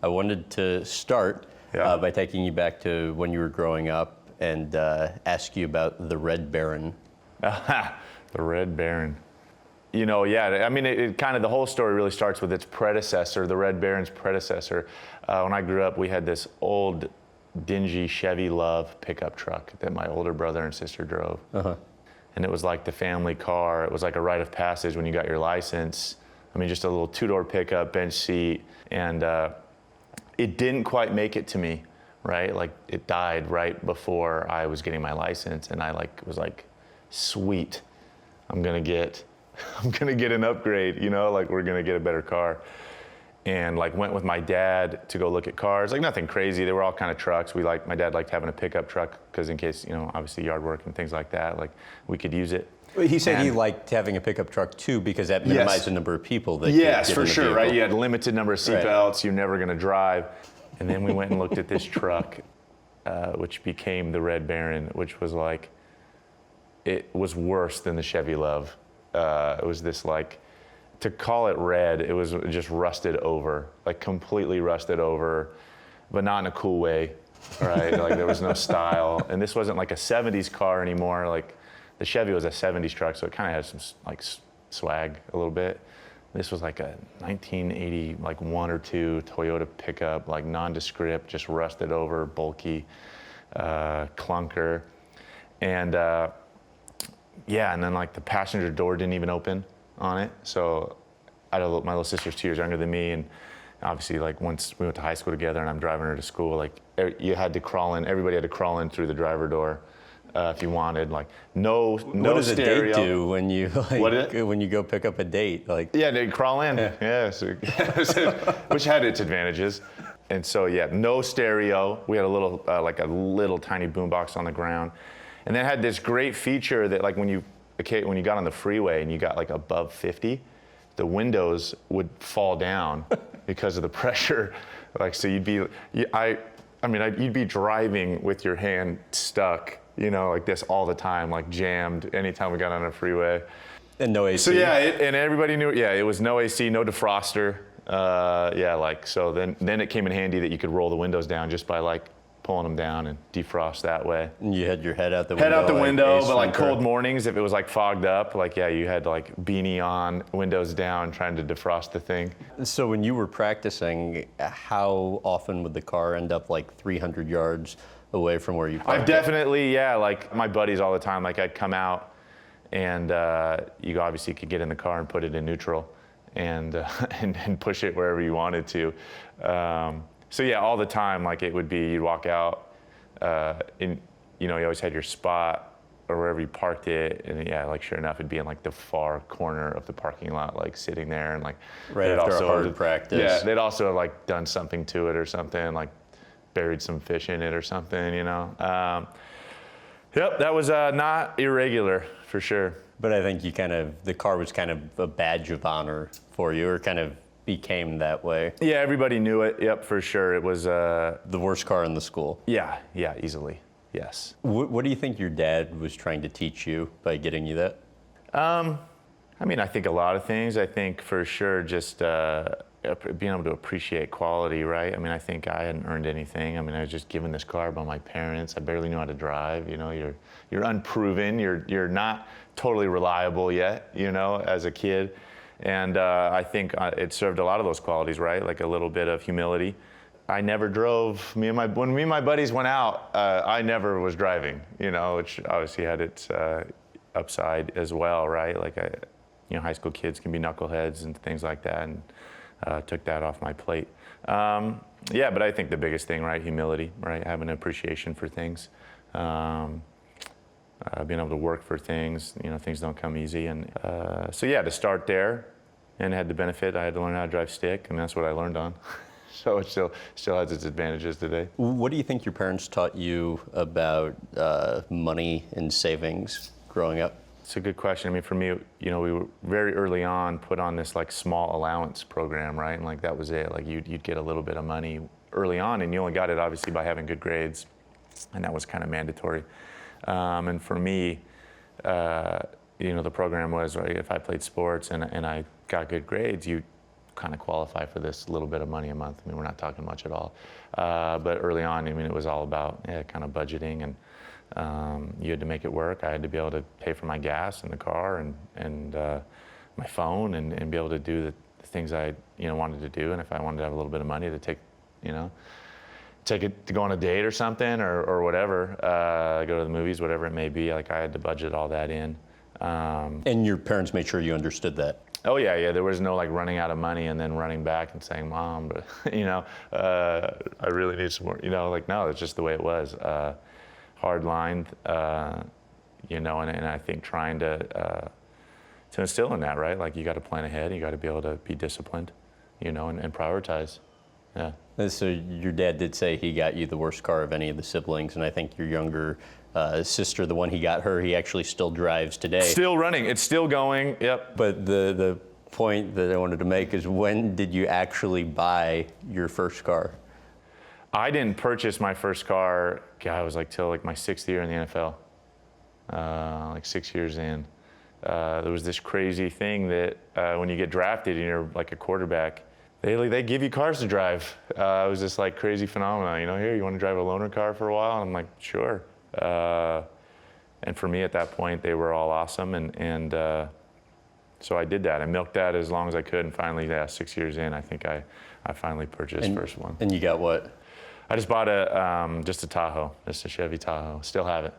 I wanted to start by taking you back to when you were growing up and ask you about the Red Baron. The Red Baron. You know, yeah, I mean, it kind of, the whole story really starts with its predecessor, the Red Baron's predecessor. When I grew up, we had this old, dingy Chevy Love pickup truck that my older brother and sister drove. And it was like the family car. It was like a rite of passage when you got your license. I mean, just a little two-door pickup, bench seat, and it didn't quite make it to me, right? Like, it died right before I was getting my license, and I was like, sweet, I'm gonna get an upgrade, you know, like, we're gonna get a better car. And like, went with my dad to go look at cars, like nothing crazy. They were all kind of trucks. My dad liked having a pickup truck because in case, you know, obviously yard work and things like that, like, we could use it. He said he liked having a pickup truck too because that minimized the number of people that yes, could get for in the sure, vehicle. right? You had a limited number of seatbelts. You're never gonna drive. And then we went and looked at this truck, which became the Red Baron, which was like, it was worse than the Chevy Love. It was this, like, to call it red, it was just rusted over, like completely rusted over, but not in a cool way, right? Like, there was no style. And this wasn't like a 70s car anymore. Like, the Chevy was a 70s truck, so it kind of had some like swag a little bit. This was like a 1980, like 1 or 2 Toyota pickup, like nondescript, just rusted over, bulky, clunker. And yeah, and then like the passenger door didn't even open on it. So my little sister's 2 years younger than me, and obviously, like, once we went to high school together and I'm driving her to school, like, you had to crawl in, everybody had to crawl in through the driver door if you wanted, like, no stereo. What does a date do when you, like, when you go pick up a date? Like, yeah, they'd crawl in, so, which had its advantages. And so, yeah, no stereo. We had a little, like a little tiny boombox on the ground. And then had this great feature that, like, when you got on the freeway and you got like above 50, the windows would fall down because of the pressure. Like, so you'd be, you'd be driving with your hand stuck, you know, like this all the time, like jammed anytime we got on a freeway. And no AC. So yeah, and everybody knew, it was no AC, no defroster. So then it came in handy that you could roll the windows down just by like pulling them down and defrost that way. And you had your head out the window. Head out the window, but like Ventura. cold mornings, if it was like fogged up, like, yeah, you had like beanie on, windows down, trying to defrost the thing. So when you were practicing, how often would the car end up like 300 yards away from where you parked? I've definitely, like my buddies all the time, like I'd come out and you obviously could get in the car and put it in neutral and push it wherever you wanted to. So yeah, all the time, like it would be, you'd walk out, and you know, you always had your spot or wherever you parked it, and yeah, like sure enough, it'd be in like the far corner of the parking lot, like sitting there, and like right after a hard practice. Yeah, they'd also have like done something to it or something, like buried some fish in it or something, you know. Yep, that was not irregular for sure. But I think the car was kind of a badge of honor for you, or kind of became that way. Yeah, everybody knew it. Yep, for sure. It was the worst car in the school. Yeah, easily. Yes. What do you think your dad was trying to teach you by getting you that? I mean, I think a lot of things. I think for sure just being able to appreciate quality, right? I mean, I think I hadn't earned anything. I mean, I was just given this car by my parents. I barely knew how to drive. You know, you're unproven. You're not totally reliable yet, you know, as a kid. And I think it served a lot of those qualities, right? Like a little bit of humility. I never drove. When me and my buddies went out, I never was driving, you know, which obviously had its upside as well, right? Like, high school kids can be knuckleheads and things like that, and took that off my plate. But I think the biggest thing, right, humility, right? Having an appreciation for things. Being able to work for things, you know, things don't come easy. And to start there, and had the benefit, I had to learn how to drive stick, and that's what I learned on. So it still has its advantages today. What do you think your parents taught you about money and savings growing up? It's a good question. I mean, for me, you know, we were very early on put on this like small allowance program, right? And like that was it. Like you'd get a little bit of money early on, and you only got it obviously by having good grades, and that was kind of mandatory. And for me, the program was, right, if I played sports and I got good grades, kind of qualify for this little bit of money a month. I mean, we're not talking much at all. But early on, I mean, it was all about kind of budgeting, and you had to make it work. I had to be able to pay for my gas in the car and my phone, and be able to do the things I wanted to do. And if I wanted to have a little bit of money to take it to go on a date or something, or whatever, go to the movies, whatever it may be, like I had to budget all that in. And your parents made sure you understood that? Oh yeah. There was no like running out of money and then running back and saying, Mom, but I really need some more. Like, no, it's just the way it was. Hard line, and I think trying to instill in that, right? Like, you got to plan ahead. You got to be able to be disciplined, and prioritize. Yeah. So your dad did say he got you the worst car of any of the siblings, and I think your younger sister, the one he got her, he actually still drives today. Still running. It's still going. Yep. But the point that I wanted to make is, when did you actually buy your first car? I didn't purchase my first car, it was till my 6th year in the NFL, like 6 years in. There was this crazy thing that when you get drafted and you're like a quarterback, they give you cars to drive. It was this like crazy phenomenon. Here, you want to drive a loaner car for a while? And I'm like, sure. And for me at that point, they were all awesome, and so I did that. I milked that as long as I could, and finally, 6 years in, I think I finally purchased first one. And you got what? I just bought just a Tahoe, just a Chevy Tahoe. Still have it.